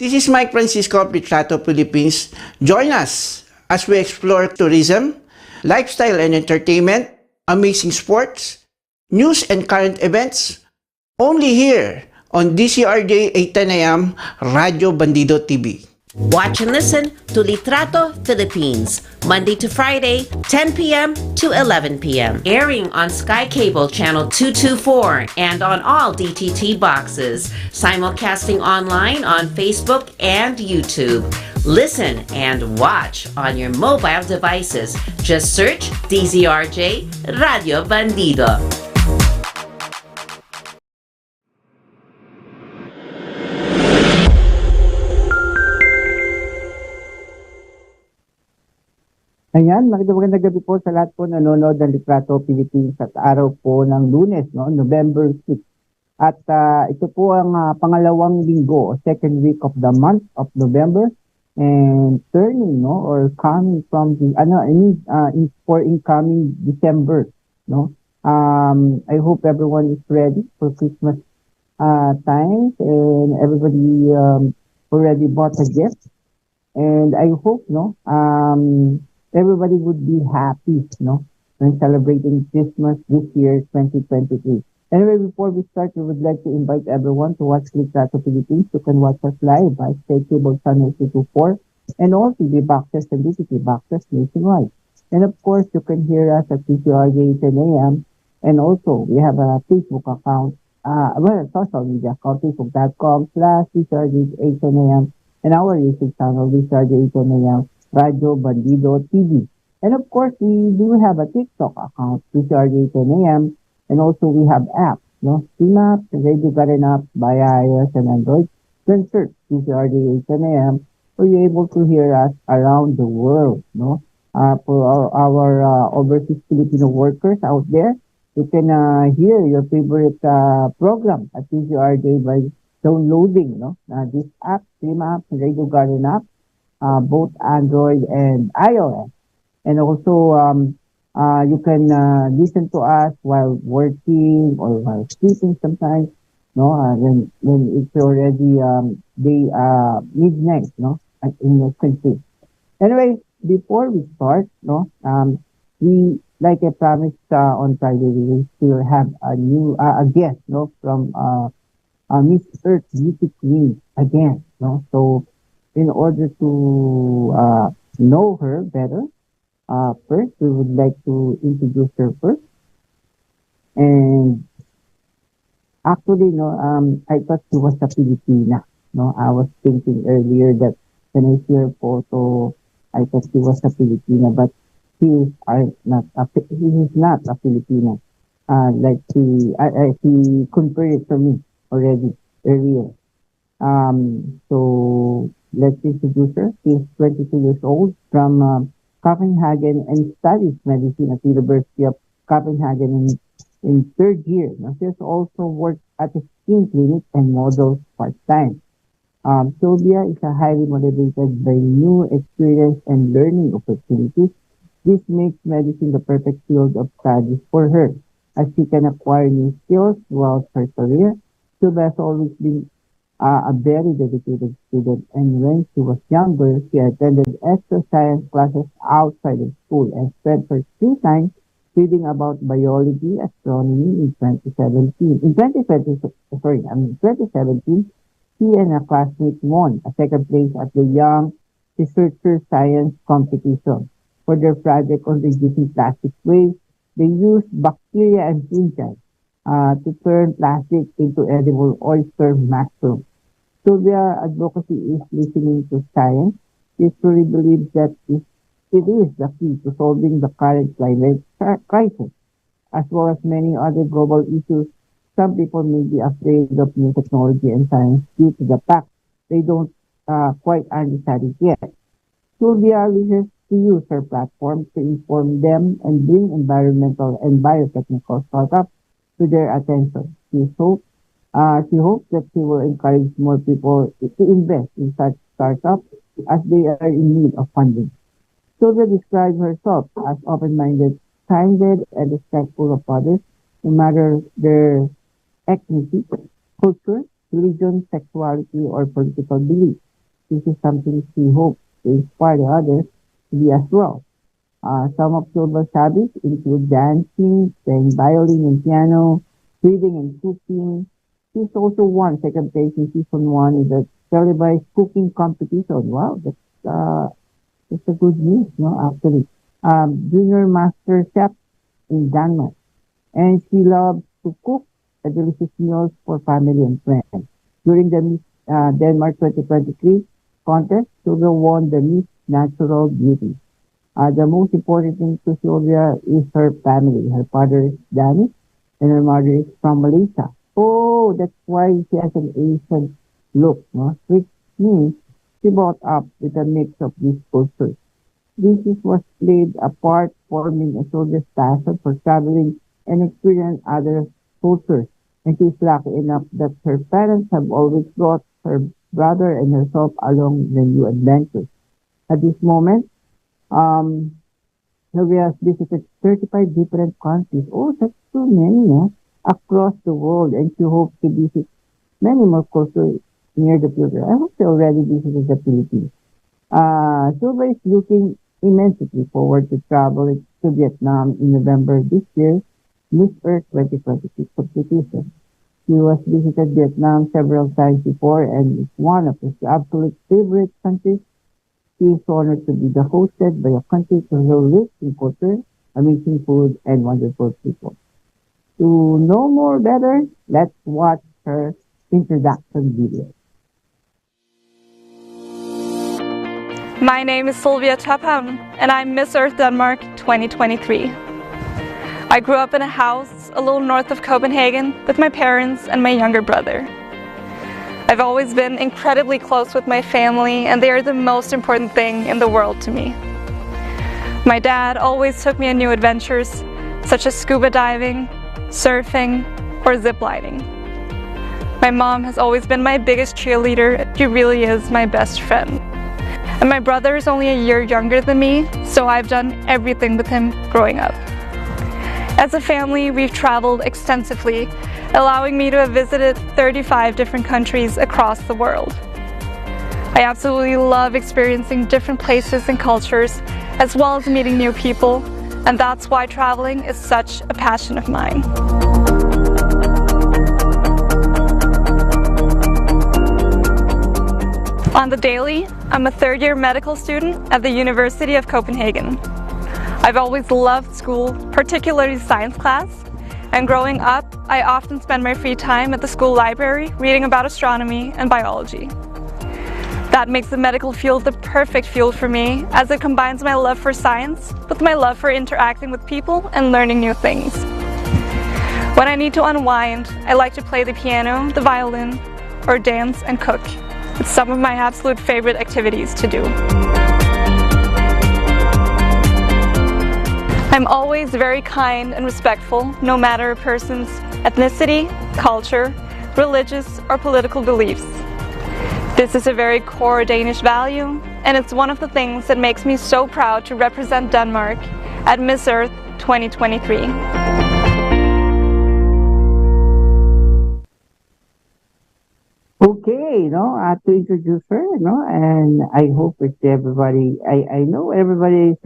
This is Mike Francisco of 𝗟𝗶𝘁𝗶𝗽𝗀𝗃 Philippines. Join us as we explore tourism, lifestyle and entertainment, amazing sports, news and current events, only here on DCRJ 8:10 AM, Radyo Bandido TV. Watch and listen to Litrato Philippines, Monday to Friday, 10 p.m. to 11 p.m. Airing on Sky Cable Channel 224 and on all DTT boxes. Simulcasting online on Facebook and YouTube. Listen and watch on your mobile devices. Just search DZRJ Radio Bandido. Ayan, magandang gabi po sa lahat po nanonood ng Litrato Philippines at araw po ng Lunes, no, November 6. At ito po ang pangalawang linggo, second week of the month of November, and turning, no, or coming from the for incoming December, no. I hope everyone is ready for Christmas times and everybody already bought a gift, and I hope, no, everybody would be happy, no, when celebrating Christmas this year, 2023. Anyway, before we start, we would like to invite everyone to watch Litrato Philippines. You can watch us live by Sky Cable Channel 224 and all TV boxes and DTT boxes nationwide. And of course, you can hear us at DCRJ 10 AM. And also, we have a Facebook account, social media account, facebook.com/DCRJ 10 AM, and our YouTube channel, DCRJ 10 AM. Radio Bandido TV. And of course, we do have a TikTok account, DCRJ 10 AM, and also we have apps, no? 𝗣𝗵𝗶𝗶𝗽𝗀𝗃, Radio Garden app via iOS and Android. Then search DCRJ 10 AM, where you're able to hear us around the world, no? For our overseas Filipino workers out there, you can hear your favorite program at DCRJ by downloading, no? This app, 𝗣𝗵𝗶𝗶, Radio Garden app, both Android and iOS. And also, you can listen to us while working or while sleeping sometimes, no? When it's already midnight, no, in your country. Anyway, before we start, no, we, like I promised on Friday, we will still have a new a guest, no, from Miss Earth Beauty Queen again, no. So in order to know her better, first we would like to introduce her first. And actually, no, I thought she was a Filipina. No, I was thinking earlier that when I see her photo, I thought she was a Filipina, but she is not a Filipina. Like she confirmed it to me already earlier. So let's introduce her. She's 22 years old from Copenhagen and studies medicine at the University of Copenhagen in third year. Now, she has also worked at a skin clinic and models part-time. Sylvia is a highly motivated by new experience and learning opportunities. This makes medicine the perfect field of study for her, as she can acquire new skills throughout her career. Sylvia has always been a very dedicated student, and when she was younger, she attended extra science classes outside of school and spent her free time reading about biology, astronomy in 2017. In 2017, she and a classmate won a second place at the Young Researcher Science Competition. For their project on reducing plastic waste, they used bacteria and fungi to turn plastic into edible oyster mushrooms. Sylvia advocacy is listening to science. She truly believes that it is the key to solving the current climate crisis, as well as many other global issues. Some people may be afraid of new technology and science due to the fact they don't quite understand it yet. Sylvia wishes to use her platform to inform them and bring environmental and biotechnical startups to their attention. She hopes that she will encourage more people to invest in such startups as they are in need of funding. Sylvia describes herself as open-minded, kind-hearted, and respectful of others, no matter their ethnicity, culture, religion, sexuality, or political belief. this is something she hopes to inspire others to be as well. Some of Silva's hobbies include dancing, playing violin and piano, reading and cooking. She's also won second place in season 1 in the 𝗟𝗶𝘁𝗶𝗽𝗶 cooking competition. Wow, that's a good news, no, actually. Junior Master Chef in Denmark. And she loves to cook delicious meals for family and friends. During the Miss Denmark 2023 contest, Sylvia won the Miss Natural Beauty. The most important thing to Sylvia is her family. Her father is Danish and her mother is from Malaysia. Oh, that's why she has an Asian look, no? Which means she brought up with a mix of these cultures. This was played a part forming a soldier's passion for traveling and experiencing other cultures. And she's lucky enough that her parents have always brought her brother and herself along the new adventures. At this moment, Sylvia has visited 35 different countries. Oh, that's too many, no? Across the world, and she hopes to visit many more cultures near the future. I hope she already visited the Philippines. Sylvia is looking immensely forward to traveling to Vietnam in November this year, Miss Earth 2026 competition. She has visited Vietnam several times before and is one of his absolute favorite countries. She is honored to be the hosted by a country so rich in culture, amazing food, and wonderful people. To know more better, let's watch her introduction video. My name is 𝗟𝗶𝘁𝗶𝗶𝗽𝗶𝗽𝗃, and I'm Miss Earth Denmark 2023. I grew up in a house a little north of Copenhagen with my parents and my younger brother. I've always been incredibly close with my family, and they are the most important thing in the world to me. My dad always took me on new adventures, such as scuba diving, surfing, or ziplining. My mom has always been my biggest cheerleader. She really is my best friend. And my brother is only a year younger than me, so I've done everything with him growing up. As a family, we've traveled extensively, allowing me to have visited 35 different countries across the world. I absolutely love experiencing different places and cultures, as well as meeting new people, and that's why traveling is such a passion of mine. On the daily, I'm a third-year medical student at the University of Copenhagen. I've always loved school, particularly science class, and growing up, I often spend my free time at the school library reading about astronomy and biology. That makes the medical field the perfect field for me, as it combines my love for science with my love for interacting with people and learning new things. When I need to unwind, I like to play the piano, the violin, or dance and cook. It's some of my absolute favorite activities to do. I'm always very kind and respectful, no matter a person's ethnicity, culture, religious, or political beliefs. This is a very core Danish value, and it's one of the things that makes me so proud to represent Denmark at Miss Earth 2023. Okay, to introduce her, and I hope that everybody, I know everybody is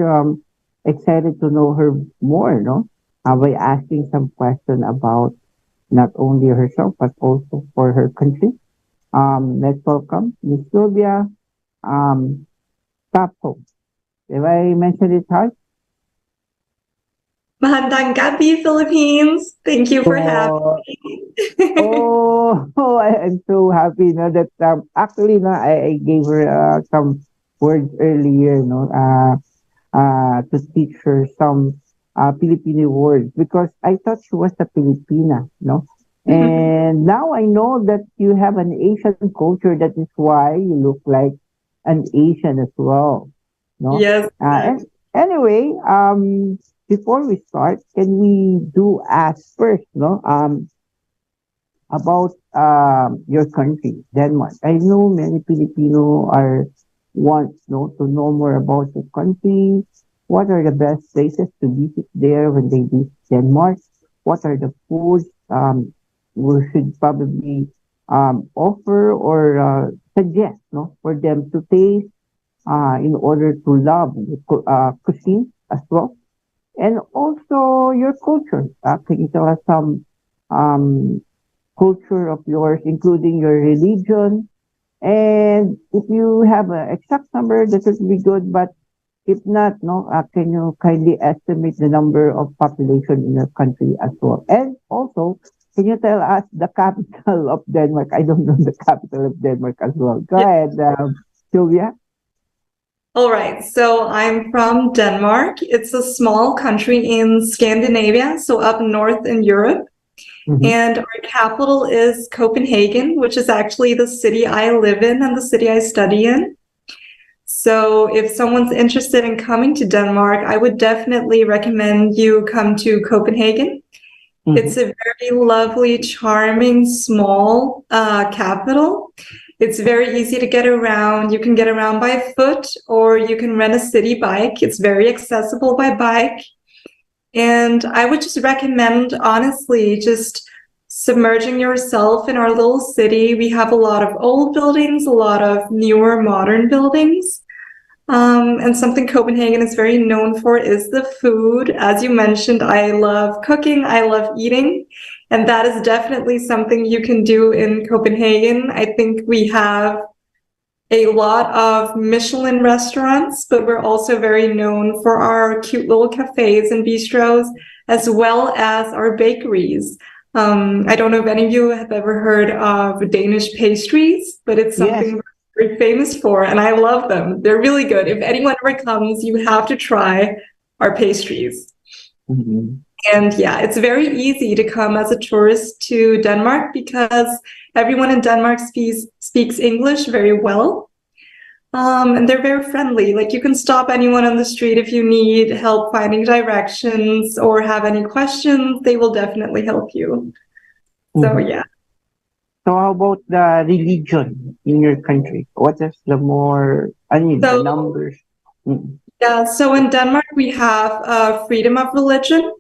excited to know her more, by asking some question about not only herself, but also for her country. Let's welcome Miss Sylvia Tapo. Did I mention it right? Magandang gabi, Philippines. Thank you for having me. I'm so happy that actually I gave her some words earlier to teach her some Filipino words because I thought she was a Filipina, and now I know that you have an Asian culture. That is why you look like an Asian as well, Yes. Anyway, before we start, can we ask first, about your country, Denmark? I know many Filipino want to know more about your country. What are the best places to visit there when they visit Denmark? What are the foods we should probably offer or suggest, no, for them to taste in order to love the cuisine as well? And also your culture. Can you tell us some culture of yours, including your religion? And if you have an exact number, that would be good. But if not, no, can you kindly estimate the number of population in your country as well? And also, can you tell us the capital of Denmark? I don't know the capital of Denmark as well. Go ahead, Sylvia. All right, so I'm from Denmark. It's a small country in Scandinavia, so up north in Europe. And our capital is Copenhagen, which is actually the city I live in and the city I study in. So if someone's interested in coming to Denmark, I would definitely recommend you come to Copenhagen. It's a very lovely, charming, small capital. It's very easy to get around. You can get around by foot or you can rent a city bike. It's very accessible by bike. And I would just recommend, honestly, just submerging yourself in our little city. We have a lot of old buildings, a lot of newer modern buildings. And something Copenhagen is very known for is the food. As you mentioned, I love cooking, I love eating, and that is definitely something you can do in Copenhagen. I think we have a lot of Michelin restaurants, but we're also very known for our cute little cafes and bistros, as well as our bakeries. I don't know if any of you have ever heard of Danish pastries, but it's something we're very famous for, and I love them. They're really good. If anyone ever comes, you have to try our pastries. And yeah, it's very easy to come as a tourist to Denmark because everyone in Denmark speaks English very well. And they're very friendly. Like, you can stop anyone on the street if you need help finding directions or have any questions. They will definitely help you. So yeah. So how about the religion in your country? What is the the numbers? Yeah, so in Denmark, we have freedom of religion.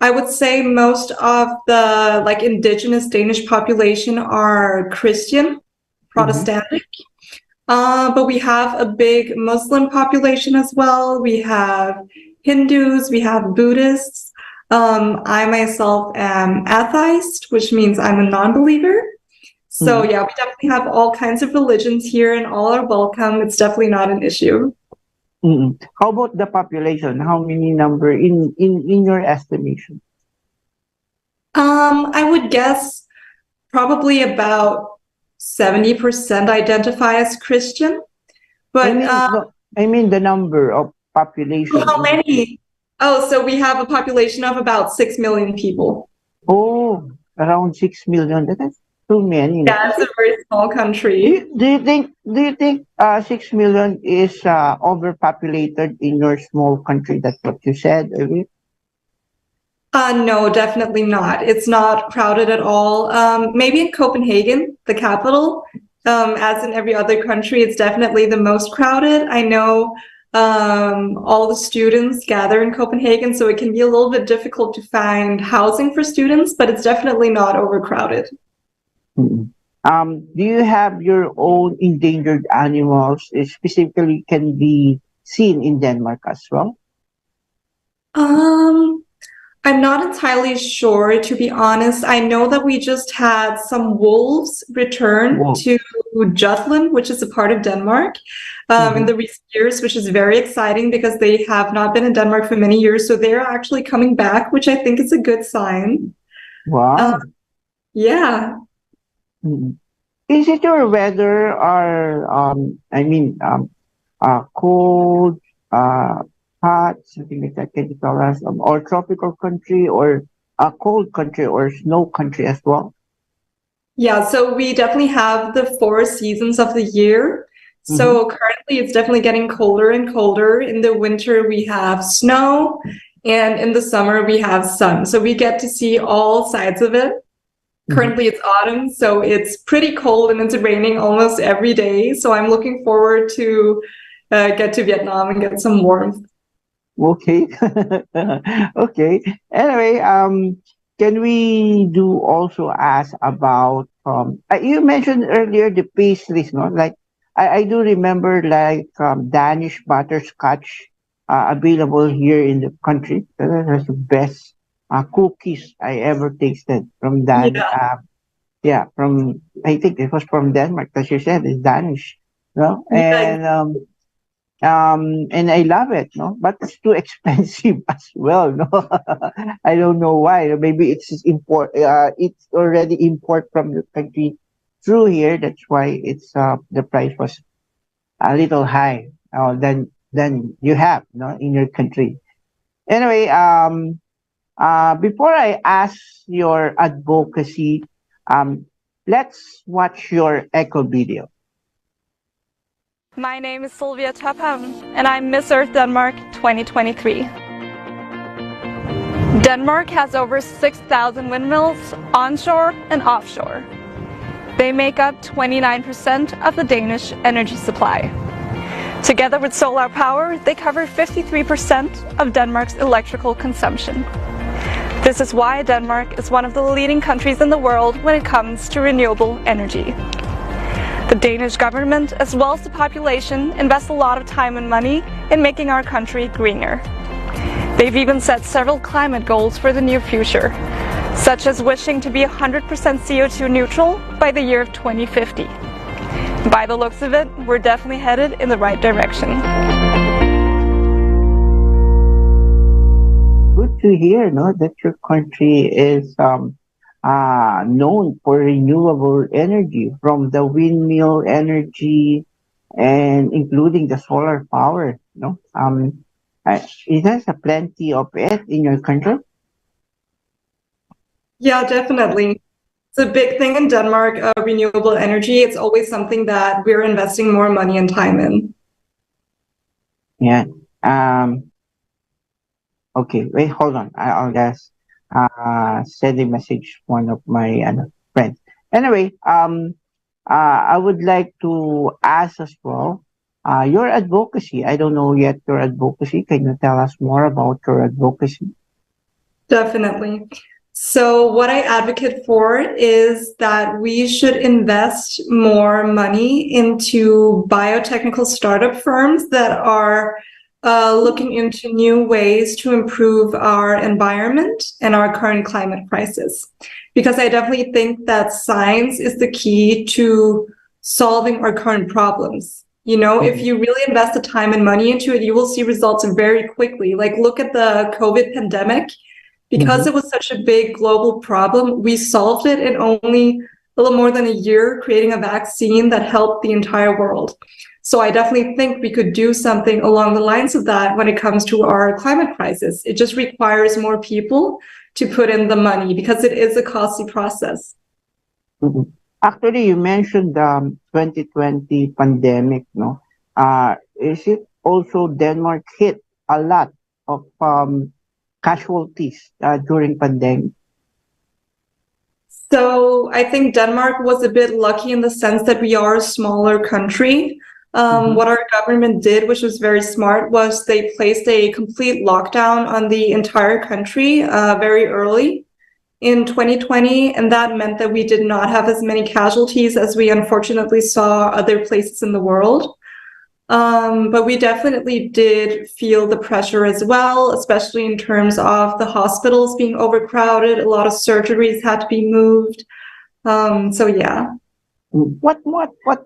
I would say most of the indigenous Danish population are Christian, Protestant. But we have a big Muslim population as well. We have Hindus, we have Buddhists. I myself am atheist, which means I'm a non-believer. So yeah, we definitely have all kinds of religions here and all are welcome. It's definitely not an issue. How about the population? How many number in your estimation? I would guess probably about 70% identify as Christian. But I mean the number of population. How many? Oh, so we have a population of about 6 million people. Oh, around 6 million. That is too many. Yeah, it's a very small country. Do you think 6 million is overpopulated in your small country? That's what you said earlier. No, definitely not. It's not crowded at all. Maybe in Copenhagen, the capital, as in every other country, it's definitely the most crowded. I know all the students gather in Copenhagen, so it can be a little bit difficult to find housing for students, but it's definitely not overcrowded. Do you have your own endangered animals, specifically can be seen in Denmark as well? I'm not entirely sure, to be honest. I know that we just had some wolves return to Jutland, which is a part of Denmark, in the recent years, which is very exciting because they have not been in Denmark for many years. So they're actually coming back, which I think is a good sign. Wow. Yeah. Is it your weather or cold, hot, something like that? Can you tell us? Or tropical country or a cold country or snow country as well? Yeah, so we definitely have the 4 seasons of the year. So currently it's definitely getting colder and colder. In the winter we have snow, and in the summer we have sun. So we get to see all sides of it. Currently it's autumn, so it's pretty cold and it's raining almost every day. So I'm looking forward to get to Vietnam and get some warmth. Okay. Okay. Anyway, can we do also ask about you mentioned earlier the pastries, no? Like I do remember like Danish butterscotch available here in the country. That's the best cookies I ever tasted from Yeah. yeah, from I think it was from Denmark, as you said, it's Danish, no? Yeah. And I love it, no, but it's too expensive as well, no. I don't know why. Maybe it's already import from the country through here. That's why it's the price was a little high than you have, no, in your country. Anyway, before I ask your advocacy, let's watch your echo video. My name is 𝗟𝗶𝘁𝗶𝗶𝗽𝗶 and I'm Miss Earth Denmark 2023. Denmark has over 6,000 windmills onshore and offshore. They make up 29% of the Danish energy supply. Together with solar power, they cover 53% of Denmark's electrical consumption. This is why Denmark is one of the leading countries in the world when it comes to renewable energy. The Danish government, as well as the population, invest a lot of time and money in making our country greener. They've even set several climate goals for the near future, such as wishing to be 100% CO2 neutral by the year of 2050. By the looks of it, we're definitely headed in the right direction. Good to hear, no, that your country is known for renewable energy, from the windmill energy and including the solar power. No, is there plenty of it in your country? Yeah, definitely. It's a big thing in Denmark, renewable energy. It's always something that we're investing more money and time in. Yeah. Okay, wait, hold on. I'll just send a message to one of my friends. Anyway, I would like to ask as well your advocacy. I don't know yet your advocacy. Can you tell us more about your advocacy? Definitely. So what I advocate for is that we should invest more money into biotechnical startup firms that are looking into new ways to improve our environment and our current climate crisis. Because I definitely think that science is the key to solving our current problems. You know, if you really invest the time and money into it, you will see results very quickly. Like, look at the COVID pandemic. Because it was such a big global problem, we solved it in only a little more than a year, creating a vaccine that helped the entire world. So I definitely think we could do something along the lines of that when it comes to our climate crisis. It just requires more people to put in the money because it is a costly process. Actually, you mentioned the 2020 pandemic, no? Is it also Denmark hit a lot of casualties during pandemic? So I think Denmark was a bit lucky in the sense that we are a smaller country. What our government did, which was very smart, was they placed a complete lockdown on the entire country very early in 2020, and that meant that we did not have as many casualties as we unfortunately saw other places in the world. But we definitely did feel the pressure as well, especially in terms of the hospitals being overcrowded. A lot of surgeries had to be moved. So yeah. What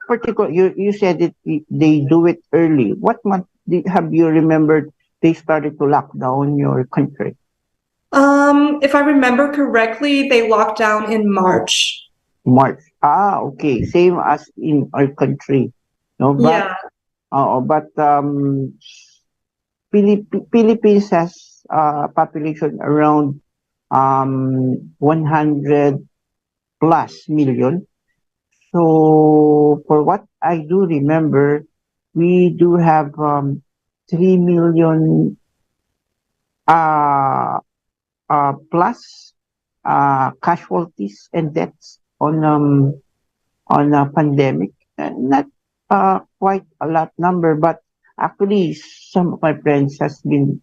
particular, you said it, they do it early. What month have you remembered they started to lock down your country? If I remember correctly, they locked down in March. March. Ah, okay. Same as in our country. No, but Yeah. but Philippines has population around 100 plus million. So for what I do remember, we do have 3 million plus casualties and deaths on a pandemic. Not quite a lot number, but actually some of my friends has been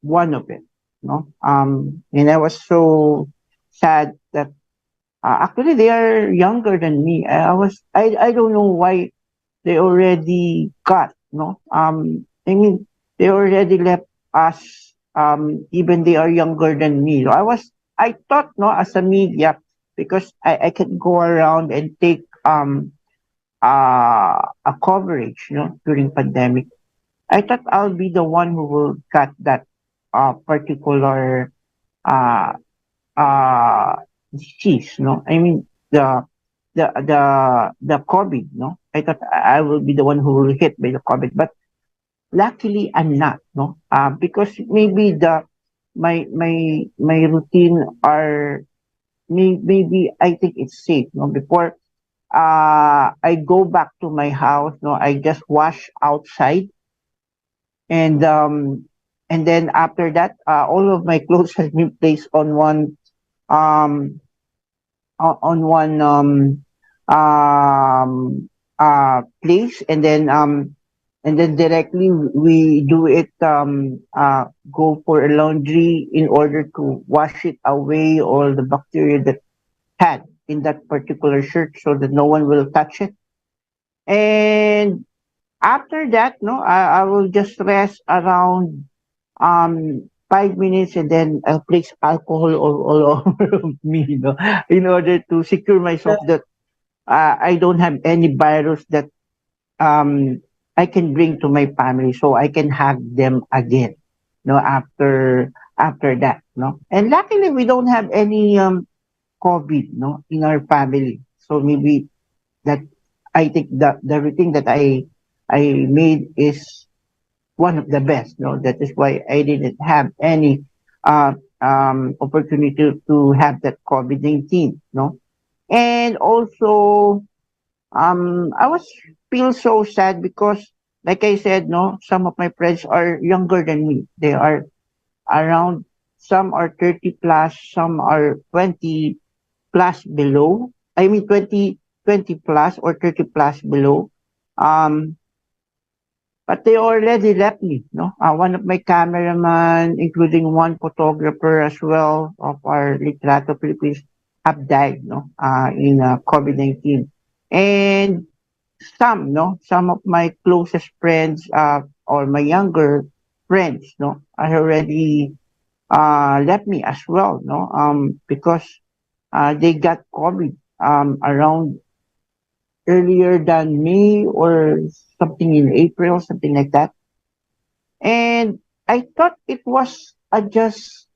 one of it. no? And I was so sad that actually they are younger than me. I don't know why they already got, no? I mean, they already left us, even they are younger than me. So I thought, no, as a media, because I can go around and take, a coverage, during pandemic. I thought I'll be the one who will cut that, particular, uh, uh, disease, no? I mean, the COVID, no? I thought I will be the one who will hit by the COVID, but luckily I'm not, no? Because maybe my routine are, maybe I think it's safe, no? Before I go back to my house, no, I just wash outside, and then after that, all of my clothes has been placed on one, um on one, place, and then directly we do it, go for a laundry in order to wash it away, all the bacteria that had in that particular shirt, so that no one will touch it. And after that, no, I will just rest around 5 minutes, and then I'll place alcohol all over me, in order to secure myself that I don't have any virus that um I can bring to my family, so I can hug them again, after that, no. And luckily we don't have any COVID, no, in our family. So maybe that, I think the routine that I made is one of the best. No, that is why I didn't have any opportunity to have that COVID-19. No, and also I was feel so sad because, like I said, no, some of my friends are younger than me. They are around, some are 30 plus, some are 20 plus below. I mean 20 plus or 30 plus below. Um, but they already left me, no? One of my cameraman, including one photographer as well of our Litrato Philippines, have died, no? In COVID-19. And some, no? Some of my closest friends, or my younger friends, no? Are already left me as well, no? Because they got COVID around earlier than May, or something in April, something like that. And I thought it was just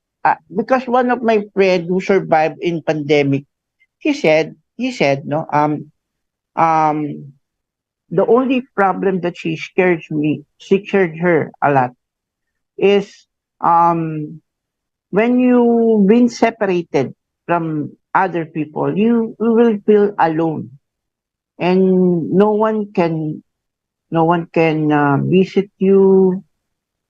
because one of my friend who survived in pandemic, he said, no, um, the only problem that she scared her a lot is, when you've been separated from other people, you will feel alone, and no one can visit you.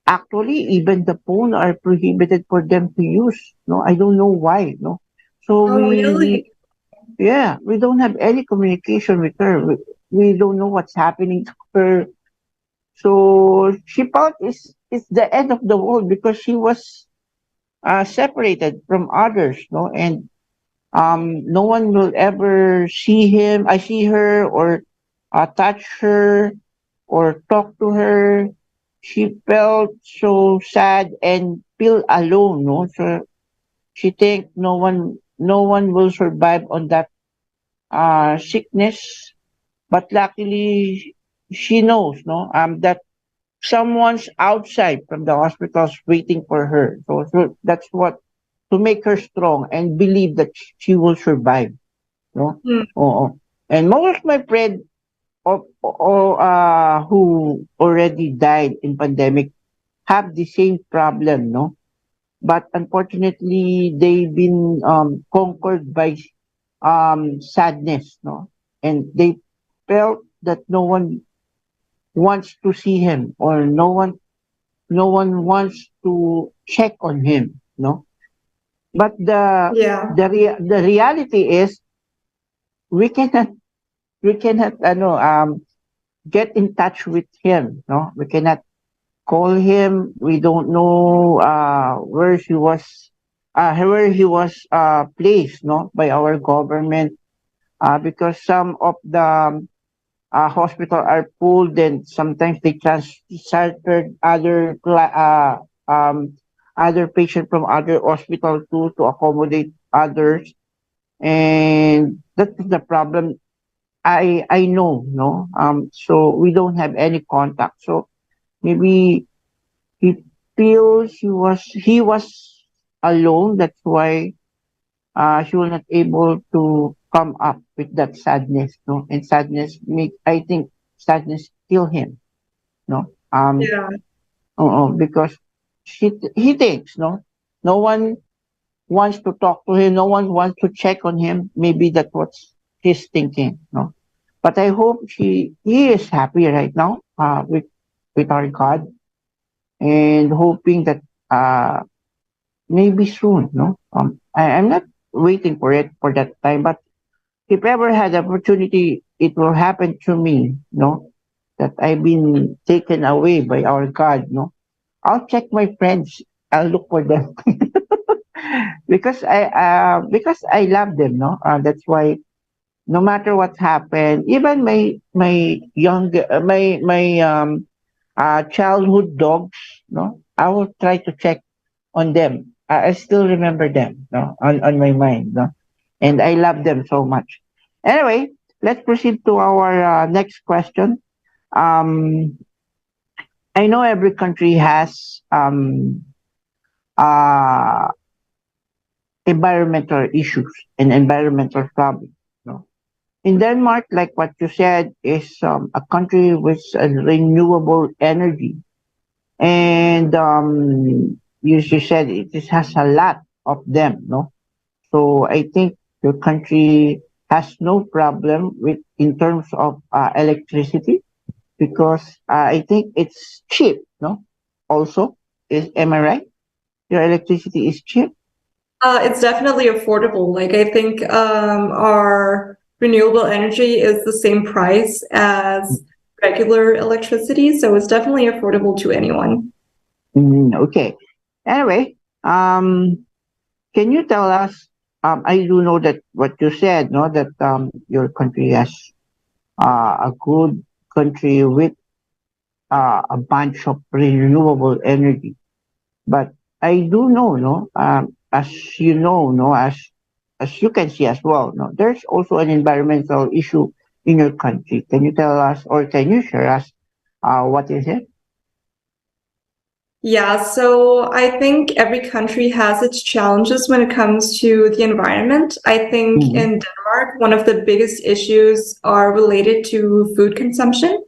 Actually, even the phone are prohibited for them to use. No, I don't know why. No, so Oh, really? we don't have any communication with her. We don't know what's happening to her. So she thought it's the end of the world because she was separated from others. No, and no one will ever see him. I see her, or touch her, or talk to her. She felt so sad and feel alone, no? So she think no one will survive on that sickness. But luckily she knows, no, that someone's outside from the hospitals waiting for her. So that's what, to make her strong and believe that she will survive, no? Hmm. Oo. And most of my friends who already died in pandemic have the same problem, no? But unfortunately, they've been conquered by sadness, no? And they felt that no one wants to see him, or no one wants to check on him, no? But Yeah. the reality is, we cannot we cannot get in touch with him, no? We cannot call him. We don't know where he was placed, no, by our government, because some of the hospital are full. Then sometimes they transferred other patients from other hospital too to accommodate others, and that's the problem. I know, no. So we don't have any contact. So maybe he feels he was alone. That's why he was not able to come up with that sadness, no. And sadness make I think sadness kill him, no. Yeah. Because he thinks, no one wants to talk to him, no one wants to check on him. Maybe that's what he's thinking, no. But I hope he is happy right now, with our God, and hoping that maybe soon, no. I'm not waiting for it for that time, but if ever had the opportunity, it will happen to me, no, that I've been taken away by our God, no. I'll check my friends. I'll look for them because I love them, no. That's why no matter what happened, even my childhood dogs, no, I will try to check on them. I still remember them, no, on my mind, no, and I love them so much. Anyway, let's proceed to our next question. Um, I know every country has uh, environmental issues and environmental problems. No? In Denmark, like what you said, is a country with a renewable energy, and you said it has a lot of them. No, so I think your country has no problem with in terms of electricity, because I think it's cheap. No, also am I right? Your electricity is cheap. It's definitely affordable. Like I think our renewable energy is the same price as regular electricity, so it's definitely affordable to anyone. Okay. Anyway, can you tell us? I do know that what you said, no, that your country has a good country with a bunch of renewable energy. But I do know, no, as you know, no, as you can see as well, no, there's also an environmental issue in your country. Can you tell us, or can you share us, what is it? Yeah, so I think every country has its challenges when it comes to the environment. I think in Denmark, one of the biggest issues are related to food consumption.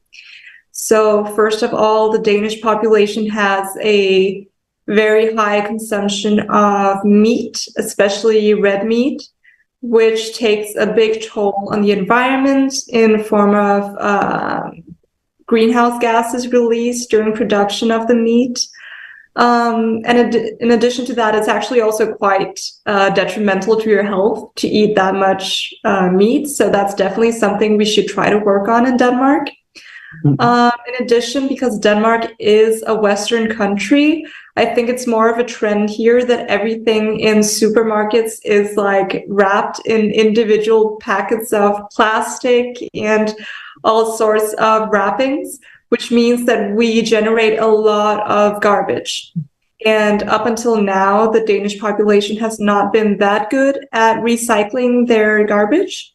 So first of all, the Danish population has a very high consumption of meat, especially red meat, which takes a big toll on the environment in form of greenhouse gases released during production of the meat. And in addition to that, it's actually also quite detrimental to your health to eat that much meat. So that's definitely something we should try to work on in Denmark. In addition, because Denmark is a Western country, I think it's more of a trend here that everything in supermarkets is like wrapped in individual packets of plastic and all sorts of wrappings, which means that we generate a lot of garbage. And up until now, the Danish population has not been that good at recycling their garbage,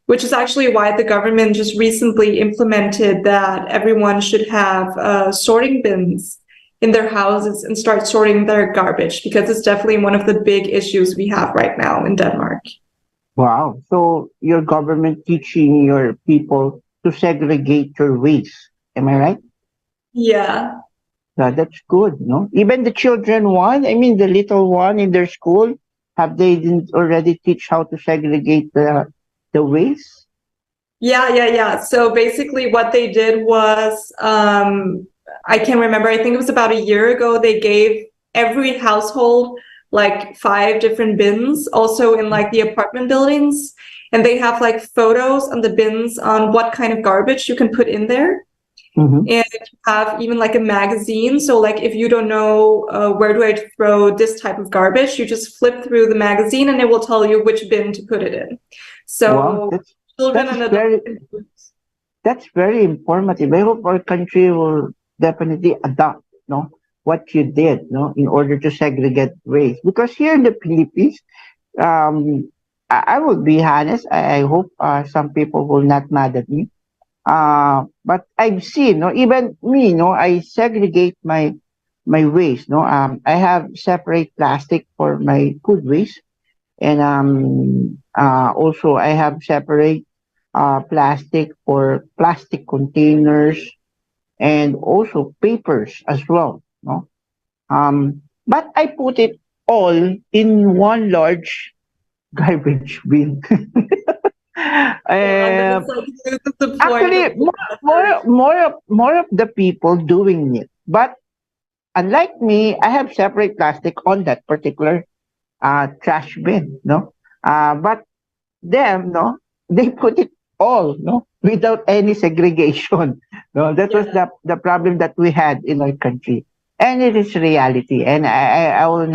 which is actually why the government just recently implemented that everyone should have sorting bins in their houses and start sorting their garbage, because it's definitely one of the big issues we have right now in Denmark. Wow. So your government teaching your people to segregate your waste. Am I right? Yeah. That's good, no? Even the children one, I mean the little one in their school, have they didn't already teach how to segregate the waste? Yeah. So basically what they did was, I can't remember, I think it was about a year ago, they gave every household like 5 different bins, also in like the apartment buildings. And they have like photos on the bins on what kind of garbage you can put in there. Mhm. And you have even like a magazine. So like if you don't know where do I throw this type of garbage, you just flip through the magazine and it will tell you which bin to put it in. Wow, So children that's and very adults. that's very informative. I hope our country will definitely adopt, no, what you did, no, in order to segregate waste. Because here in the Philippines, um, I will be honest. I hope some people will not mad at me. But I've seen, no, even me, no, I segregate my waste. No, I have separate plastic for my food waste, and also I have separate plastic for plastic containers and also papers as well. No, but I put it all in one large garbage bin. Yeah, and then uh, it's like this is the point of Actually, more of the people doing it, but unlike me, I have separate plastic on that particular trash bin, no? But them, no, they put it all, no, without any segregation. No, that was yeah. the problem that we had in our country, and it is reality. And I will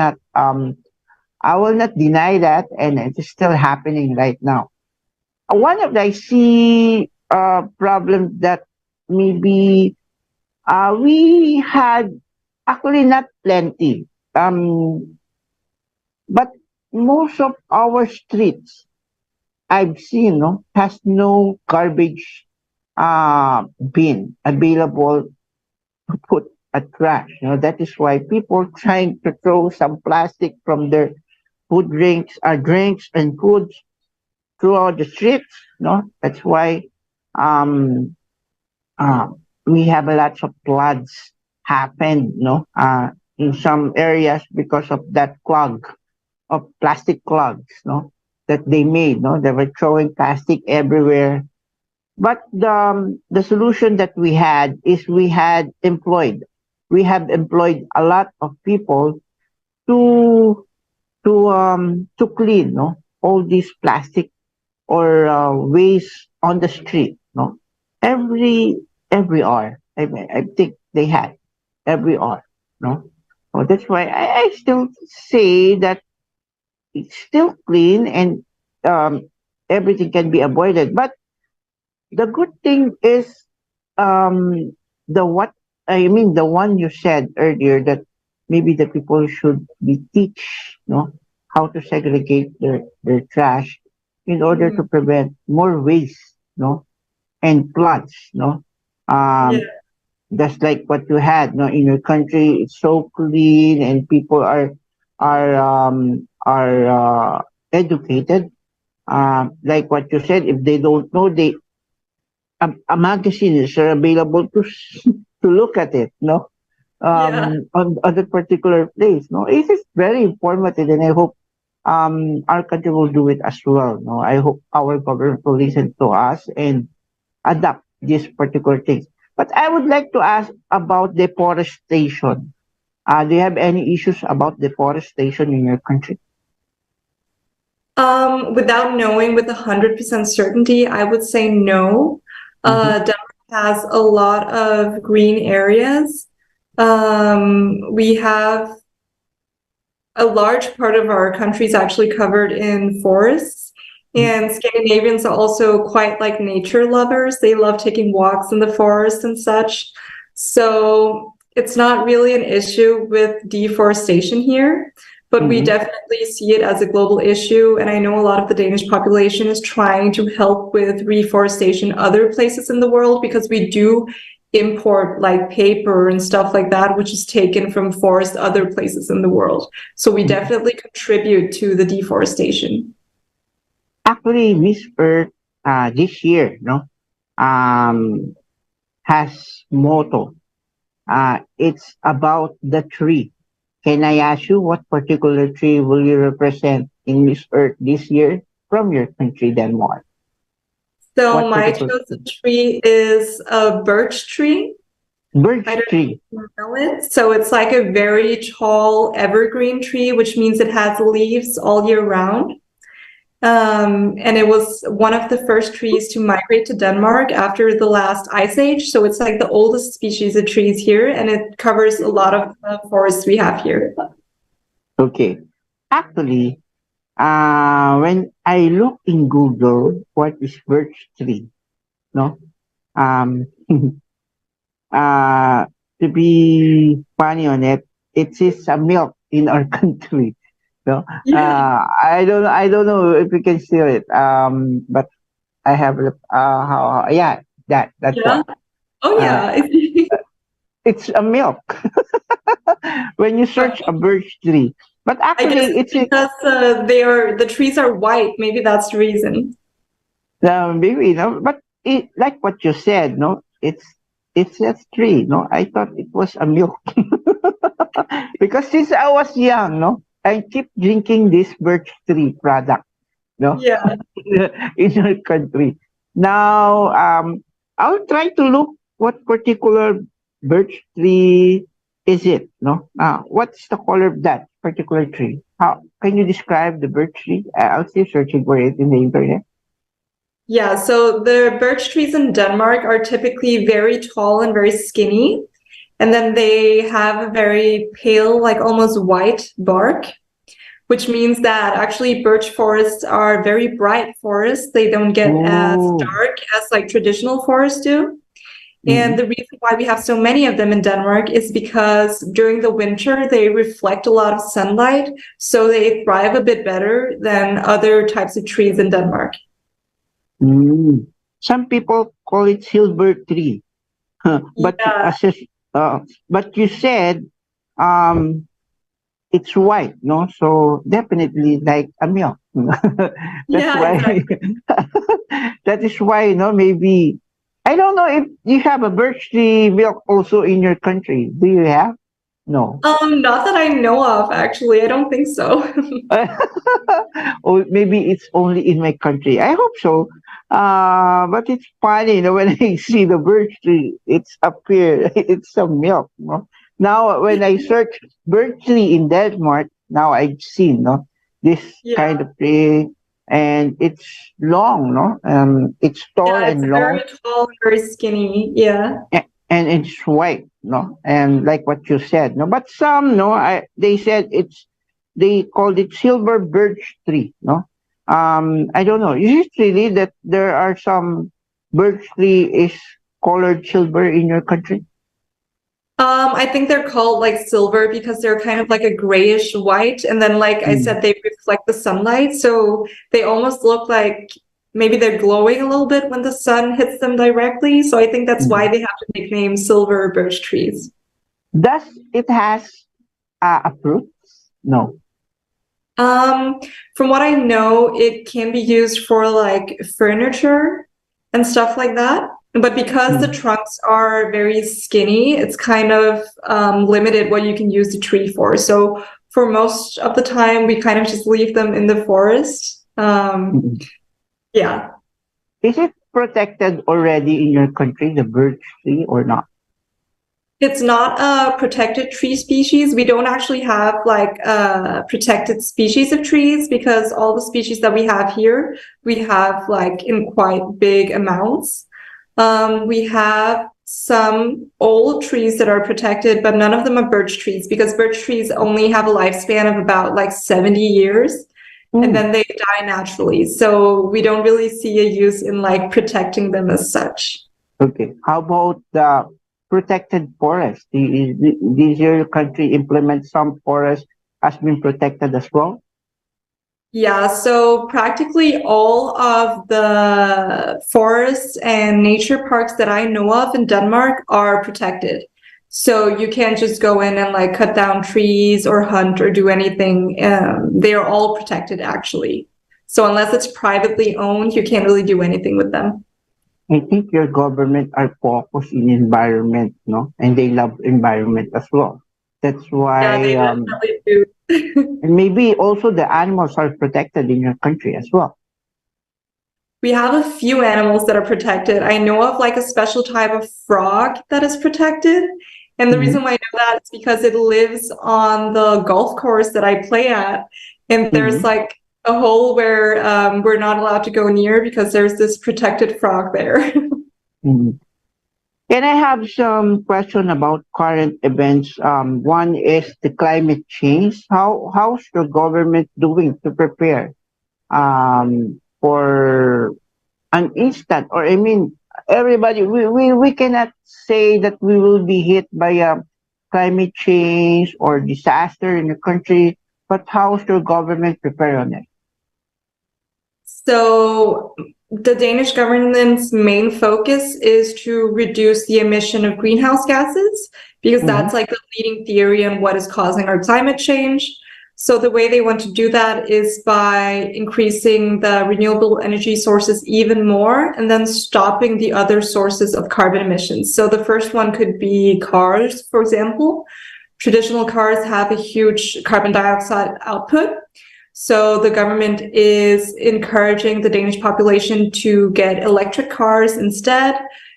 not deny that, and it is still happening right now. One of the I see problems that maybe we had actually not plenty, but most of our streets I've seen, no, has no garbage bin available to put a trash. You know, that is why people trying to throw some plastic from their drinks and foods throughout the streets. No, that's why um, uh, we have a lot of floods happen. No, in some areas because of that clog of plastic clogs. No, that they made. No, they were throwing plastic everywhere. But the solution that we had is we have employed a lot of people to to clean, no, all these plastic or waste on the street, no, every hour. I think they had every hour, no. So that's why I still say that it's still clean and um, everything can be avoided. But the good thing is the what I mean the one you said earlier that maybe the people should be teach, no, how to segregate their trash in order to Mhm. prevent more waste, no, and floods, no. Yeah. Um, just like what you had, no, in your country, it's so clean and people are educated. Like what you said, if they don't know, a magazine is available to to look at it, no, Yeah. on that particular place, no. It is very informative, and I hope our country will do it as well, no. I hope our government will listen to us and adapt these particular things. But I would like to ask about deforestation. Do you have any issues about deforestation in your country? Without knowing with 100% certainty, I would say no. Mm-hmm. Denmark has a lot of green areas. We have a large part of our country is actually covered in forests. And Scandinavians are also quite like nature lovers. They love taking walks in the forest and such. So it's not really an issue with deforestation here, but we Mm-hmm. definitely see it as a global issue. And I know a lot of the Danish population is trying to help with reforestation other places in the world because we do import like paper and stuff like that, which is taken from forest other places in the world. So we definitely contribute to the deforestation. Actually, Miss Earth this year, no, um, has motto. It's about the tree. Can I ask you what particular tree will you represent in Miss Earth this year from your country, Denmark? So What my particular chosen tree is a birch tree. I birch don't tree? know it. So it's like a very tall evergreen tree, which means it has leaves all year round. And it was one of the first trees to migrate to Denmark after the last ice age. So it's like the oldest species of trees here, and it covers a lot of the forests we have here. Okay. Actually, when I look in Google, what is birch tree? No? Um, to be funny on it, it is a milk in our country. No? Yeah. I don't know if you can see it. But I have, yeah, that's Yeah. what. Oh, Uh, yeah. it's a milk when you search a birch tree. But I guess actually, it's because the trees are white. Maybe that's the reason. maybe no. But like what you said, no, it's a tree. No, I thought it was a milk because since I was young, no, I keep drinking this birch tree product. No, Yeah. in our country. Now, I'll try to look what particular birch tree is it. No, what's the color of that particular tree? How can you describe the birch tree? I'll still searching for it in the internet. Yeah, so the birch trees in Denmark are typically very tall and very skinny. And then they have a very pale, like almost white bark, which means that actually birch forests are very bright forests. They don't get as Oh, dark as like traditional forests do. And mhm. the reason why we have so many of them in Denmark is because during the winter, they reflect a lot of sunlight, so they thrive a bit better than other types of trees in Denmark. Mm. Some people call it silver tree, but Yeah, but you said um it's white, no? So definitely like a milk. That's yeah, why exactly. that is why, no, maybe I don't know if you have a birch tree milk also in your country. Do you have? No. Not that I know of, actually. I don't think so. Or maybe it's only in my country. I hope so. But it's funny, when I see the birch tree, it's up here. It's some milk. No? Now, when I search birch tree in Denmark, now I've seen, no, this kind Yeah, of tree, and it's long, no, it's tall yeah, it's and long, very tall and very skinny. Yeah. and it's white, no, and like what you said, no, but some, no, they said they called it silver birch tree, no. I don't know. Is it really that there are some birch tree is colored silver in your country? I think they're called like silver because they're kind of like a grayish white. And then, like I Mm. said, they reflect the sunlight. So they almost look like maybe they're glowing a little bit when the sun hits them directly. So I think that's why Mm. they have the nickname silver birch trees. Does it has a fruit? No. Um, from what I know, it can be used for like furniture and stuff like that. But because the Mm. trunks are very skinny, it's kind of limited what you can use the tree for. So for most of the time, we kind of just leave them in the forest. Mm. Yeah. Is it protected already in your country, the birch tree, or not? It's not a protected tree species. We don't actually have like a protected species of trees because all the species that we have here, we have like in quite big amounts. We have some old trees that are protected, but none of them are birch trees because birch trees only have a lifespan of about like 70 years and Mm. then they die naturally. So we don't really see a use in like protecting them as such. Okay. How about the protected forest? Does your country implement some forest has been protected as well? Yeah, so practically all of the forests and nature parks that I know of in Denmark are protected. So you can't just go in and like cut down trees or hunt or do anything. They are all protected actually. So unless it's privately owned, you can't really do anything with them. I think your government are focused in environment, no, and they love environment as well. That's Yeah, why, they definitely do. and maybe also the animals are protected in your country as well. We have a few animals that are protected. I know of like a special type of frog that is protected. And the Mhm. reason why I know that is because it lives on the golf course that I play at. And there's Mhm. like a hole where we're not allowed to go near because there's this protected frog there. Mhm. And I have some question about current events. One is the climate change. How's the government doing to prepare for an instant, or I mean, everybody, we cannot say that we will be hit by a climate change or disaster in the country, but how's your government prepare on it? So the Danish government's main focus is to reduce the emission of greenhouse gases because that's like the leading theory on what is causing our climate change. So the way they want to do that is by increasing the renewable energy sources even more and then stopping the other sources of carbon emissions. So the first one could be cars, for example. Traditional cars have a huge carbon dioxide output. So the government is encouraging the Danish population to get electric cars instead.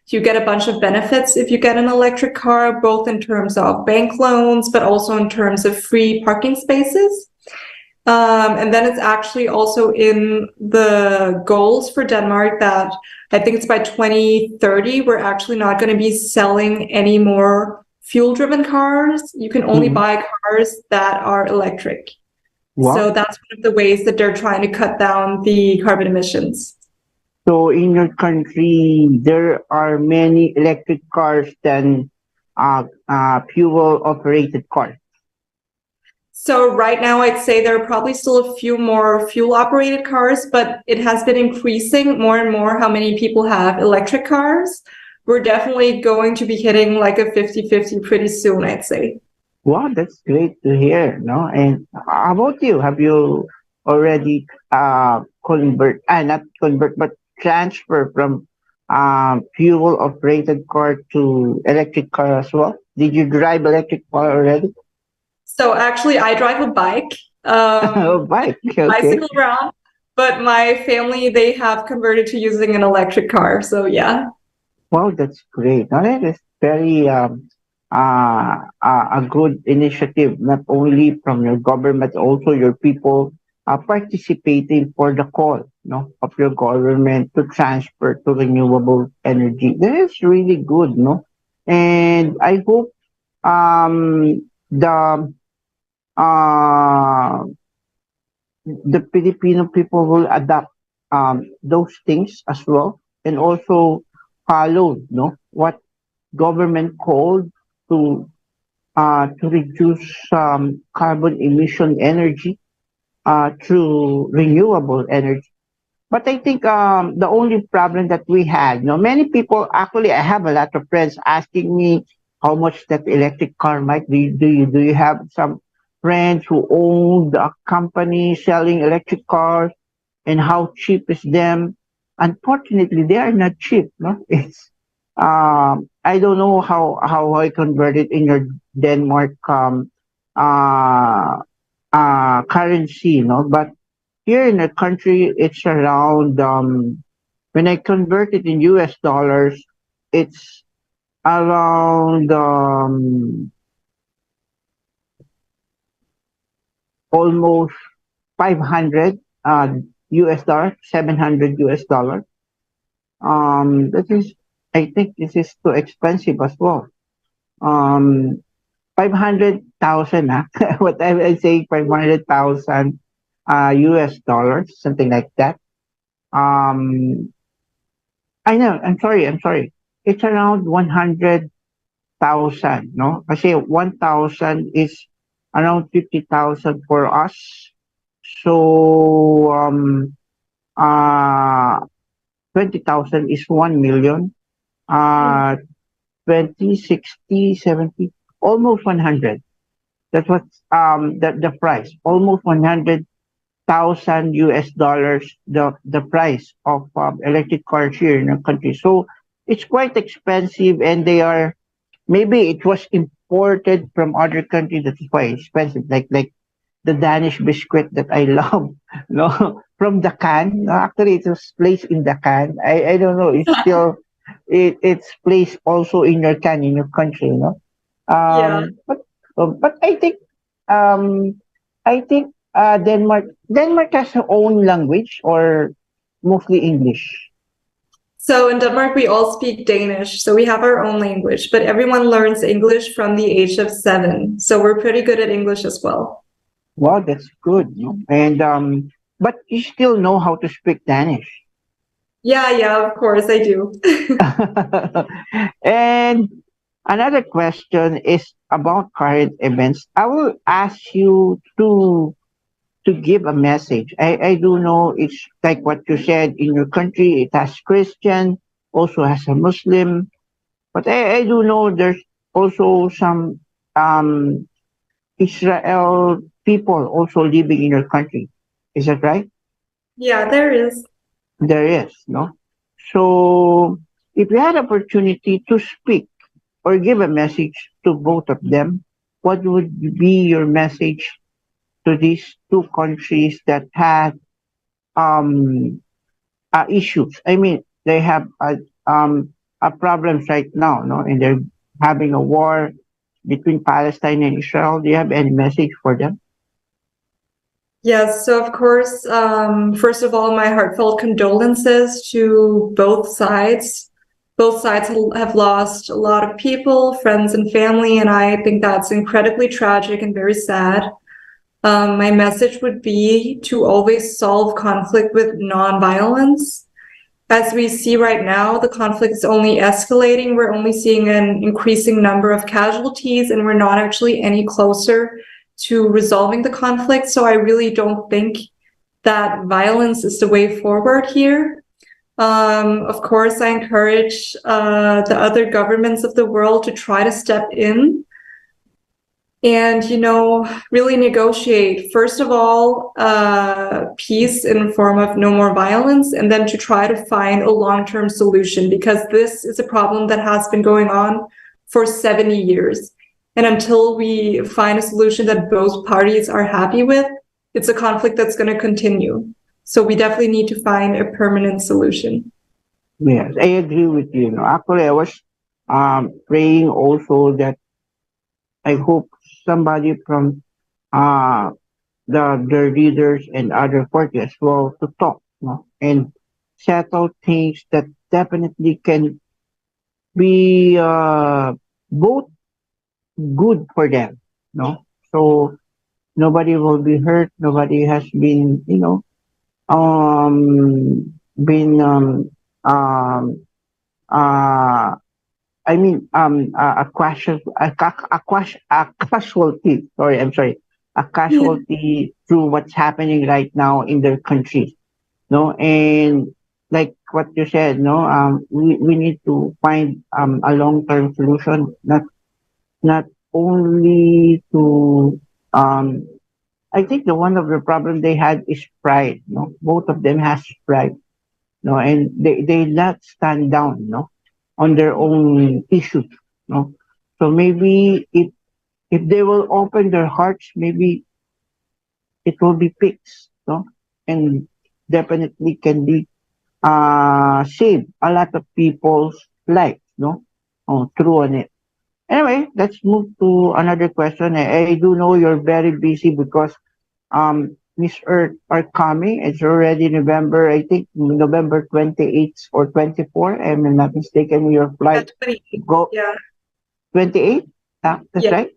You get a bunch of benefits if you get an electric car, both in terms of bank loans, but also in terms of free parking spaces. And then it's actually also in the goals for Denmark that I think it's by 2030, we're actually not going to be selling any more fuel-driven cars. You can only buy cars that are electric. Wow. So that's one of the ways that they're trying to cut down the carbon emissions. So in your country, there are many electric cars than fuel-operated cars. So right now, I'd say there are probably still a few more fuel-operated cars, but it has been increasing more and more how many people have electric cars. We're definitely going to be hitting like a 50-50 pretty soon, I'd say. Wow, that's great to hear, no? And how about you? Have you already not convert, but transfer from fuel operated car to electric car as well? Did you drive electric car already? So actually, I drive a bike. Bike, okay. Bicycle around, but my family, they have converted to using an electric car. So yeah. Wow, that's great. Now, that is very a good initiative, not only from your government, but also your people participating for the call, no, of your government to transfer to renewable energy. That is really good, no? And I hope the uh, the Filipino people will adapt those things as well, and also follow, no, what government called to reduce carbon emission energy through renewable energy. But I think the only problem that we had, many people, actually, I have a lot of friends asking me how much that electric car might be. Do you have some friends who own a company selling electric cars, and how cheap is them? Unfortunately, they are not cheap. No, it's I don't know how I converted in your Denmark uh, currency, but here in the country, it's around, when I convert it in US dollars, it's around almost 500 US dollars, 700 US dollars. That is, I think this is too expensive as well. 500,000, what I say, 500,000 US dollars, something like that. I know, I'm sorry. It's around 100,000, no? Kasi 1,000 is around 50,000 for us. So, 20,000 is 1 million. 20, 60, 70, almost 100. That's what the price, almost 100,000 US dollars, the price of electric cars here in the country. So it's quite expensive, and maybe it was imported from other countries. That's why it's expensive. Like the Danish biscuit that I love, no, from the can. No, actually, it was placed in the can. I don't know. It's still it's placed also in your can in your country, Yeah. But I think Denmark has their own language or mostly English? So in Denmark, we all speak Danish, so we have our own language, but everyone learns English from the age of 7. So we're pretty good at English as well. Wow, that's good. No? And but you still know how to speak Danish. Yeah, of course I do. And another question is about current events. I will ask you to give a message. I do know it's like what you said in your country, it has Christian, also has a Muslim, but I do know there's also some Israel people also living in your country. Is that right? Yeah, there is. There is, no? So if you had opportunity to speak or give a message to both of them, what would be your message to these two countries that had issues? I mean, they have a problems right now, no, and they're having a war between Palestine and Israel. Do you have any message for them? Yes, so of course, first of all, my heartfelt condolences to both sides. Both sides have lost a lot of people, friends and family, and I think that's incredibly tragic and very sad. My message would be to always solve conflict with nonviolence. As we see right now, the conflict is only escalating. We're only seeing an increasing number of casualties, and we're not actually any closer to resolving the conflict. So I really don't think that violence is the way forward here. Of course, I encourage the other governments of the world to try to step in and, really negotiate, first of all, peace in the form of no more violence, and then to try to find a long-term solution, because this is a problem that has been going on for 70 years. And until we find a solution that both parties are happy with, it's a conflict that's going to continue. So we definitely need to find a permanent solution. Yes, I agree with you. Actually, I was praying also that I hope somebody from the leaders and other parties as well to talk, and settle things that definitely can be both good for them, so nobody will be hurt, nobody has been been uh a casualty, a casualty through what's happening right now in their country, and like what you said, we need to find a long-term solution, not only to I think the one of the problem they had is pride. Both of them has pride. And they not stand down. On their own issues. So maybe if they will open their hearts, maybe it will be fixed. And definitely can be save a lot of people's life. Through on it. Anyway, let's move to another question. I do know you're very busy because Miss Earth are coming. It's already November, I think November 28th or 24th. I'm not mistaken. Your flight go 28th. That's right.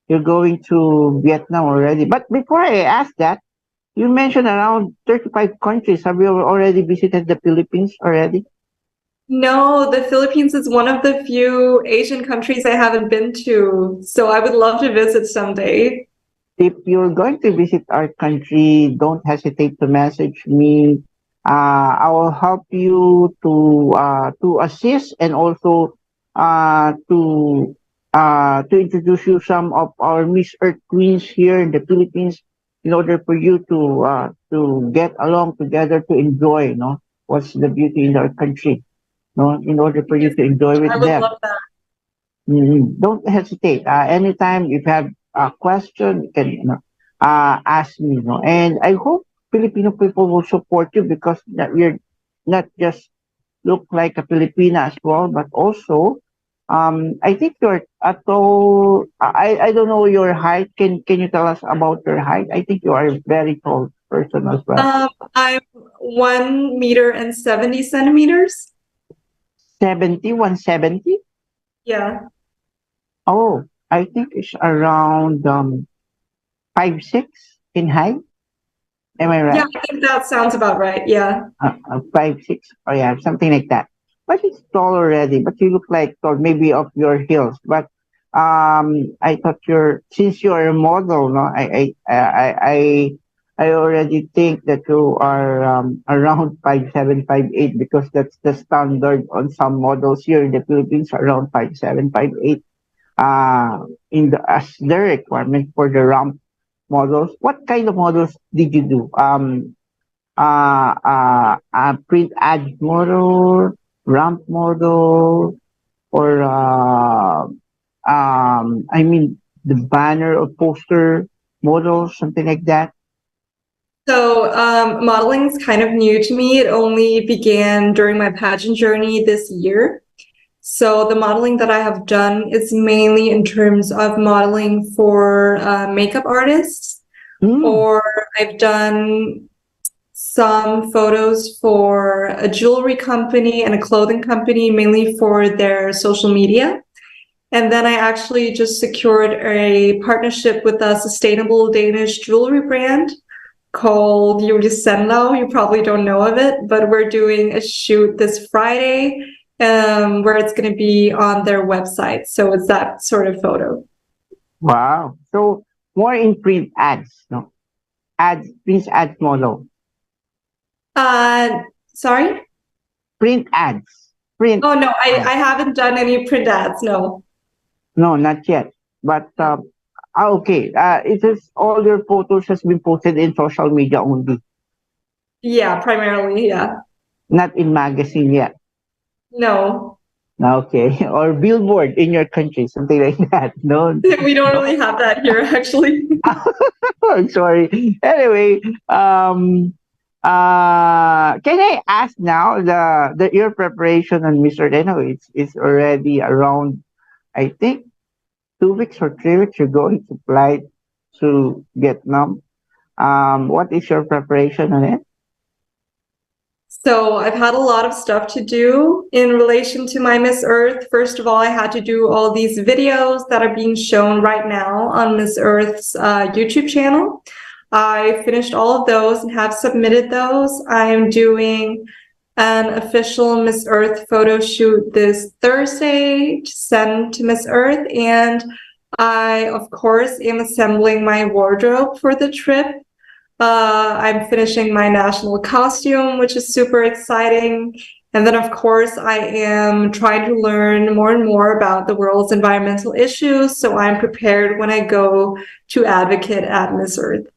You're going to Vietnam already. But before I ask that, you mentioned around 35 countries. Have you already visited the Philippines already? No, the Philippines is one of the few Asian countries I haven't been to. So I would love to visit someday. If you're going to visit our country, don't hesitate to message me. I will help you to assist and also to introduce you some of our Miss Earth Queens here in the Philippines, in order for you to get along together to enjoy, what's the beauty in our country, in order for you to enjoy with I would them. love that. Don't hesitate. Anytime if you have a question, you can ask me. And I hope Filipino people will support you, because we're not just look like a Filipina as well, but also I think you're a tall. I don't know your height. Can you tell us about your height? I think you are a very tall person as well. I'm 1 meter and 70 centimeters. 170. Yeah. Oh, I think it's around 5'6" in height. Am I Yeah, right? I think that sounds about right. Yeah. 5'6". Oh yeah, something like that. But it's tall already. But you look like tall, maybe of your heels. But I thought since you're a model, no, I already think that you are around 5'7", 5'8", because that's the standard on some models here in the Philippines, around 5'7", 5'8". As the requirement for the ramp models. What kind of models did you do? Print ad model, ramp model, or I mean the banner or poster model, something like that. So modeling is kind of new to me. It only began during my pageant journey this year. So the modeling that I have done is mainly in terms of modeling for makeup artists, or I've done some photos for a jewelry company and a clothing company, mainly for their social media. And then I actually just secured a partnership with a sustainable Danish jewelry brand called 𝗟𝗶𝘁𝗿𝗀. You probably don't know of it, but we're doing a shoot this Friday where it's going to be on their website. So it's that sort of photo. Wow. So more in print ads, no? Print ads model. Sorry? Print ads. Print. Oh, no, I haven't done any print ads, no. No, not yet. But okay. It is all your photos has been posted in social media only. Yeah, primarily, yeah. Not in magazine yet. No. Okay. Or billboard in your country, something like that. No. We don't really have that here, actually. I'm sorry. Anyway, can I ask now your preparation on Mr. Reno? It's already around, I think, 2 weeks or 3 weeks. You're going to fly to Vietnam. What is your preparation on it? So I've had a lot of stuff to do in relation to my Miss Earth. First of all, I had to do all these videos that are being shown right now on Miss Earth's YouTube channel. I finished all of those and have submitted those. I am doing an official Miss Earth photo shoot this Thursday to send to Miss Earth. And I, of course, am assembling my wardrobe for the trip. I'm finishing my national costume, which is super exciting. And then, of course, I am trying to learn more and more about the world's environmental issues. So I'm prepared when I go to advocate at Miss Earth.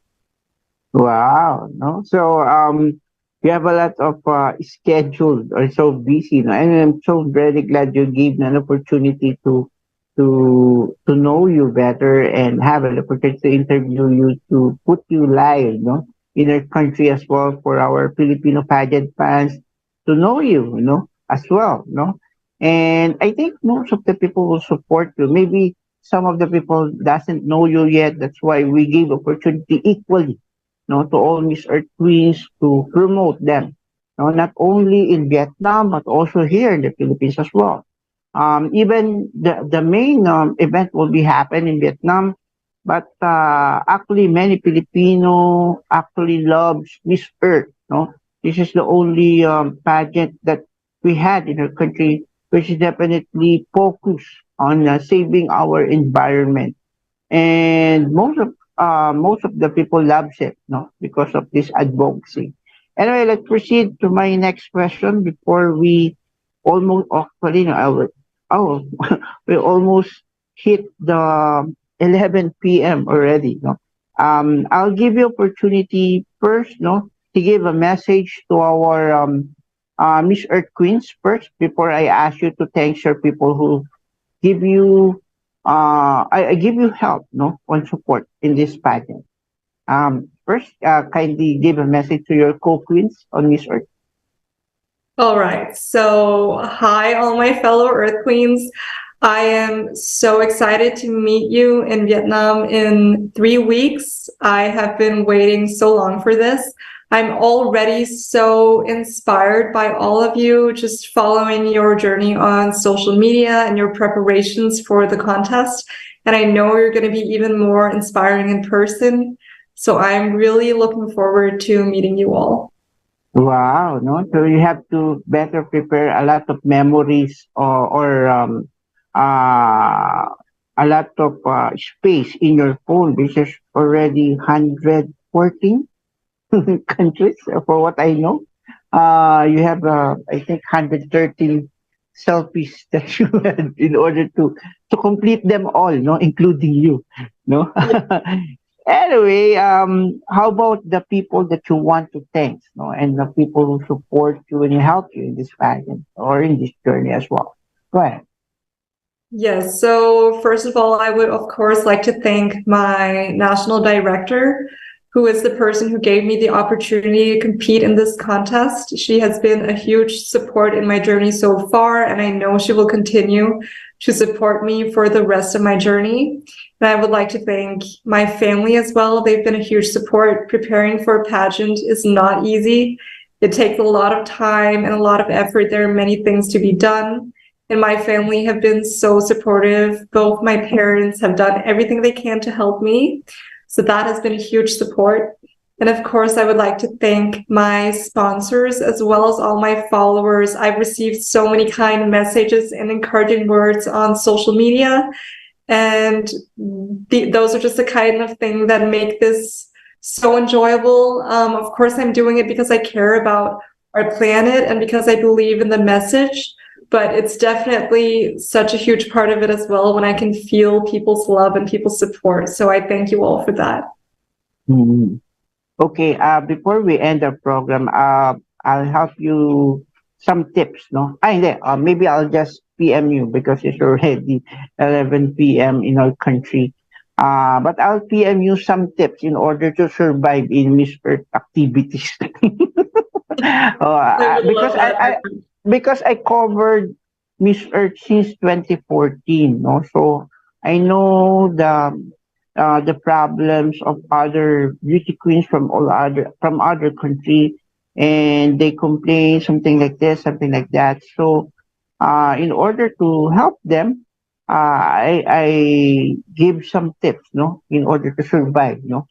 Wow. No. So you have a lot of scheduled or so busy, no? And I'm so very glad you gave me an opportunity to know you better and have an opportunity to interview you, to put you live, no, in our country as well, for our Filipino pageant fans to know you, as well, no. And I think most of the people will support you. Maybe some of the people doesn't know you yet. That's why we give opportunity equally, no, to all Miss Earth Queens, to promote them, no, not only in Vietnam but also here in the Philippines as well. Even the main event will be happen in Vietnam, but actually many Filipino actually loves Miss Earth. No, this is the only pageant that we had in our country, which is definitely focused on saving our environment, and most of the people loves it, no, because of this advocacy. Anyway, let's proceed to my next question before we almost actually, oh, we almost hit the 11 p.m. already. No, I'll give you opportunity first, no, to give a message to our Miss Earth Queens first before I ask you to thank your people who give you I give you help, no, on support in this pageant. First, kindly give a message to your co-queens on Miss Earth. All right. So, hi, all my fellow Earth Queens. I am so excited to meet you in Vietnam in 3 weeks. I have been waiting so long for this. I'm already so inspired by all of you, just following your journey on social media and your preparations for the contest. And I know you're going to be even more inspiring in person. So I'm really looking forward to meeting you all. Wow, no? So you have to better prepare a lot of memories a lot of space in your phone, which is already 114 countries, for what I know. You have, I think, 113 selfies that you had in order to complete them all, no, including you, no. Anyway, how about the people that you want to thank, no, and the people who support you and help you in this pageant or in this journey as well? Go ahead. Yes, so first of all, I would, of course, like to thank my national director, who is the person who gave me the opportunity to compete in this contest. She has been a huge support in my journey so far, and I know she will continue to support me for the rest of my journey. And I would like to thank my family as well. They've been a huge support. Preparing for a pageant is not easy. It takes a lot of time and a lot of effort. There are many things to be done. And my family have been so supportive. Both my parents have done everything they can to help me. So that has been a huge support. And of course, I would like to thank my sponsors as well as all my followers. I've received so many kind messages and encouraging words on social media. And those are just the kind of thing that make this so enjoyable. Of course, I'm doing it because I care about our planet and because I believe in the message. But it's definitely such a huge part of it as well when I can feel people's love and people's support. So I thank you all for that. Mhm. Okay, before we end our program, I'll help you some tips, no? Hindi, maybe I'll just PM you because it's already 11 p.m. in our country. But I'll PM you some tips in order to survive in Miss Earth activities. I would Because love that. because I covered Miss Earth since 2014, no? So I know the problems of other beauty queens from other country, and they complain something like this, something like that. So in order to help them, I give some tips, no, in order to survive, no,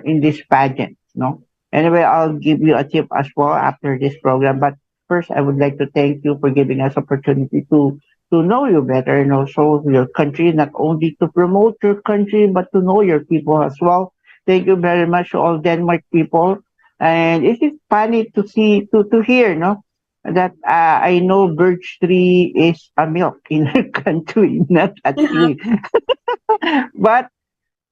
in this pageant, no. Anyway, I'll give you a tip as well after this program. But first, I would like to thank you for giving us opportunity to know you better and also your country, not only to promote your country, but to know your people as well. Thank you very much to all Denmark people. And it is funny to hear, no, that I know birch tree is a milk in our country, not a Yeah. tree. But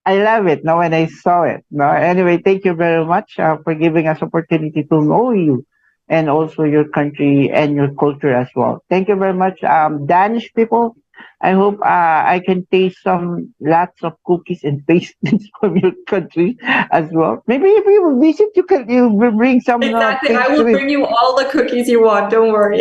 I love it now when I saw it. No, anyway, thank you very much for giving us opportunity to know you and also your country and your culture as well. Thank you very much, Danish people. I hope I can taste some lots of cookies and pastries from your country as well. Maybe if you visit, you will bring some Exactly. I will pastries. bring you all the cookies you want. Don't worry.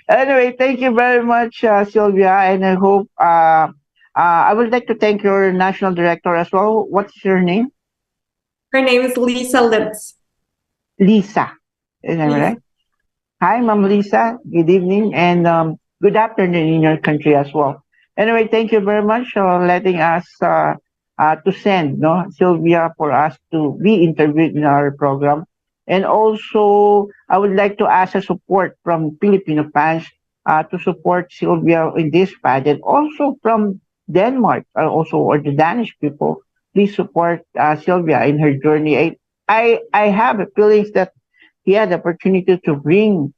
Anyway, thank you very much, Sylvia, and I hope I would like to thank your national director as well. What's your name? Her name is Lisa Lips. Lisa. Is that Lisa. right? Hi, Ma'am Lisa. Good evening and good afternoon in your country as well. Anyway, thank you very much for letting us to send no Sylvia for us to be interviewed in our program. And also, I would like to ask a support from Filipino fans to support Sylvia in this pageant. Also from Denmark, also or the Danish people, please support Sylvia in her journey. I have a feeling that he had the opportunity to bring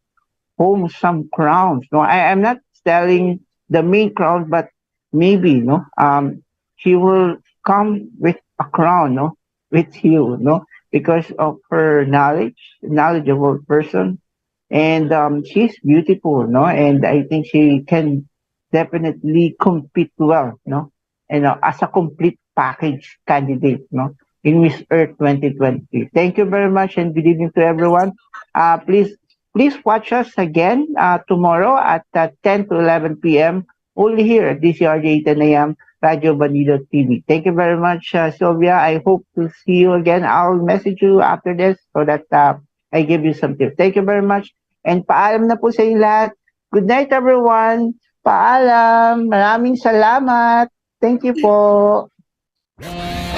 home some crowns. No, I'm not selling the main crown, but maybe no, she will come with a crown, no, with you, no, because of her knowledgeable person, and she's beautiful, no, and I think she can definitely compete well, no, and as a complete package candidate, no, in Miss Earth 2020. Thank you very much, and good evening to everyone. Please please watch us again tomorrow at 10 to 11 p.m. only here at DCRJ 10 a.m. Radio Bandido TV. Thank you very much, Sylvia. I hope to see you again. I'll message you after this so that I give you some tips. Thank you very much. And paalam na po sa inyo lahat. Good night, everyone. Paalam. Maraming salamat. Thank you po.